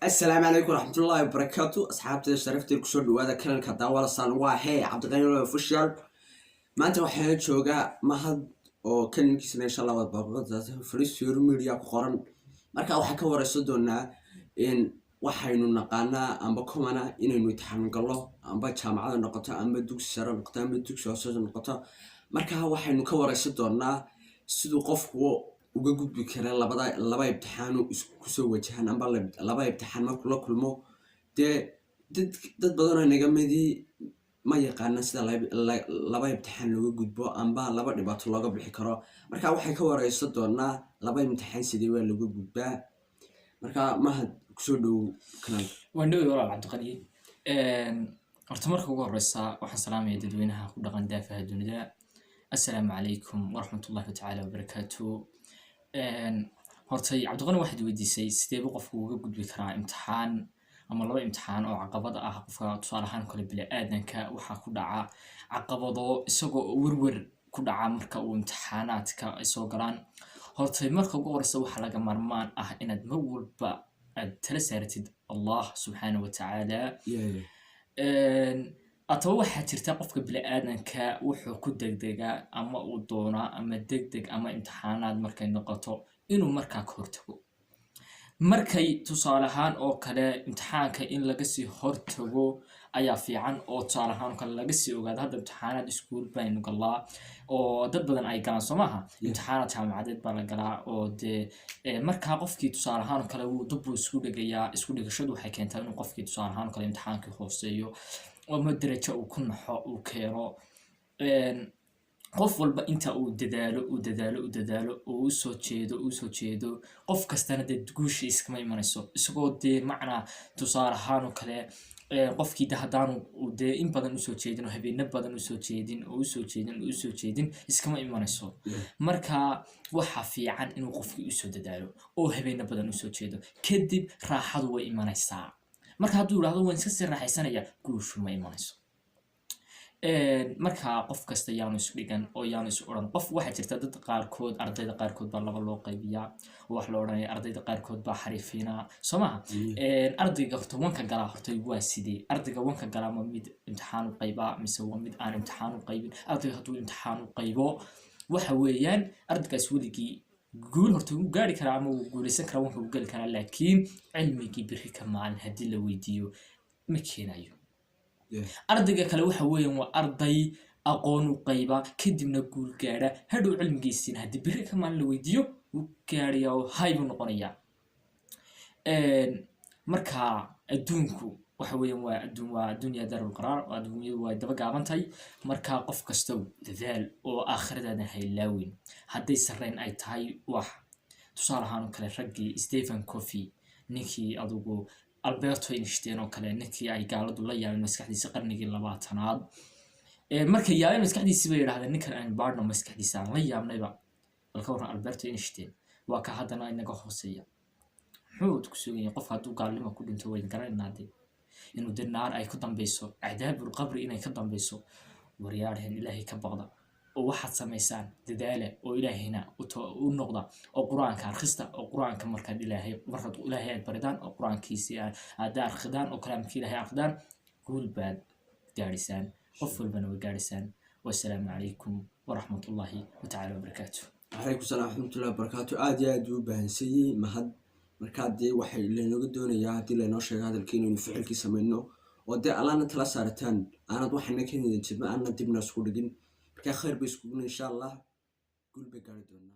السلام عليكم ورحمة الله وبركاته. أصحابتي شرفتي كسر دوادا كلن كدان ولا صان واحد عبد الغني ولا فشل ما أنت واحد شوقة ما حد أو كلن كيسنا إن شاء الله وتبغض ذاته فريس يورميديا قرن مركا وحكا ورسدونا إن waxaynu naqaanaa amba kumana inaynu imtixaan gallo amba jaamacada noqoto amba dugsi sare noqoto amba dugsi hoose noqoto marka waxaynu ka waraysan doonaa sidoo qofku uga gudbi kara laba imtixaan isku soo wajahan amba laba imtixaan marka la kulmo dad badan oo naga midii ma yaqaan sida laba imtixaan looga gudbo amba laba dhibaato looga bixi karo marka waxay ka waraysan doonaa laba imtixaan sidii waa looga gudbaa marka mahad kusoo dhow kanal waan dhawey walaal cabdiqani horta marka ugu horeysa waxaan salaamaya dadweynaha ku dhaqan daafaha dunida assalaamu calaykum waraxmatullahi tacaala wabarakaatu horta cabdiqani waxaad weydiisay sideeba qofku uga gudbi karaa imtixaan ama laba imtixaan oo caqabada ah qofka tusaale ahaan kale bini'aadanka waxaa ku dhaca caqabado isagoo werwer ku dhaca marka uu imtixaanaadka ay soo galaan horta marka ugu horeysa waxaa laga marmaan ah inaad mar walba tala saaratid allah subxaanahu watacaala ataba waxaa jirta qofka bini'aadanka wuxuu ku degdegaa ama uu doonaa ama degdeg ama imtixaanaad markay noqoto inuu markaa ka hortago markay tusaale ahaan oo kale imtixaanka in laga sii hortago ayaa fiican oo tusaale ahaan kale laga sii ogaado hadda imtixaanaad iskuul baynu galaa oo dad badan ay galaan soo maaha imtixaanaad jaamacadeed baa la galaa oo dee markaa qofkii tusaale ahaan kale wuu dubbu isku dhigayaa isku dhigashadu waxay keentaa inuu qofkii tusaale ahaan kale imtixaankii hooseeyo ama darajo uu ku naxo uu keeno qof walba inta uu dadaalo oo u soo jeedo qof kastana dee guusha iskama imanayso isagoo dee macnaa tusaale ahaan oo kale qofkii haddaanu dee in badan usoo jeedin oo habeeno badan usoo jeedin iskama imanayso marka waxaa fiican inuu qofkii usoo dadaalo oo habeeno badan usoo jeedo kadib raaxadu way imanaysaa marka hadduu yidhahdo waan iska sii raaxaysanaya guushu ma imanayso marka qof kasta yaanu is dhigan oo yaanu is odhan qof waxaa jirta dad qaarkood ardayda qaarkood baa laba loo qaybiyaa oo wax la odhanaya ardayda qaarkood baa xariifiinaa soo maha ardayga horta wanka galaa horta waa sidee ardayga wanka galaa ma mid imtixaan u qaybaa mise waa mid aan imtixaan u qaybin ardayga hadduu imtixaan u qaybo waxa weeyaan ardaygaas weligii guul horta wuu gaari karaa ama wuu guulaysan karaa wanka wuu geli karaa laakiin cilmigii biri ka maalin haddii la weydiiyo ma keenayo ardayga kale waxa weeyaan waa arday aqoon u qayba kadibna guul gaadha hadhow cilmigiisiina haddii biri ka maalin la weydiiyo wuu gaadhayaa oo hay buu noqonayaa marka adduunku waxa weeyaan waa adduunya daarul qaraar oo adduunyadu way daba gaabantahay marka qof kastow dadaal oo aakhiradaada haylaawin hadday sarreyn ay tahay wax tusaale ahaan oo kale raggii Stephen Covey ninkii adugu Alberto Einstein oo kale ninkii ay gaaladu la yaabeen maskaxdiisa qarnigii 20aad markay yaabeen maskaxdiisa bay yiraahdeen ninkan aan baarno maskaxdiisa aan la yaabnayba balka waran Alberto Einstein waa ka haddana inaga hooseeya wuxuu ku sugayay qof hadduu gaalnimo ku dhinto way garanaynaadeen inuu dinaar ay ku dambayso cadaabul qabri inay ka dambayso waryaareen ilaahay ka baqda oo waxaad samaysaan dadaala oo ilaahayna u noqda oo quraanka akhrista oo quraanka markaad ilaahay aad baridaan oo quraankiisa aad akhridaan oo kalaamkii ilaahay akhdaan guul baad gaarisaan qof walbana way gaarisaan wassalaamu calaykum waraxmatullaahi tacaala wabarakaatu عليكم السلام ورحمة الله وبركاته aad u baahansiiyay mahad marka dee waxay leenooga doonayaa hadii leenoo sheego hadalkiina inuu ficilkii sameeyno oo dee allaana tala saarataan aanad waxna ka nidin jibma aanad dibna isku dhigin marka khayr bay isku insha Allah guul bay gaari doonaa